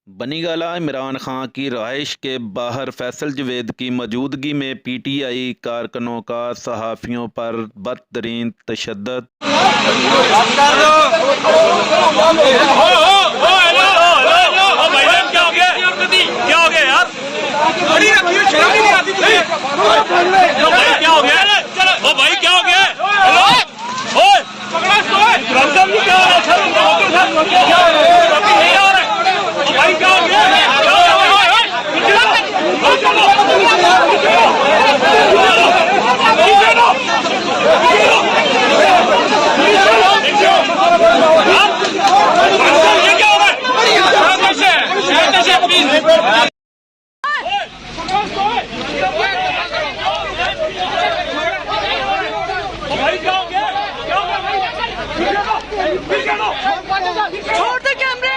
बनीगाला इमरान खान की रहाइश के बाहर फैसल जवेद की मौजूदगी में पीटीआई कारकुनों का सहाफ़ियों पर बदतरीन तशद्दुद। छोड़ दे कैमरे।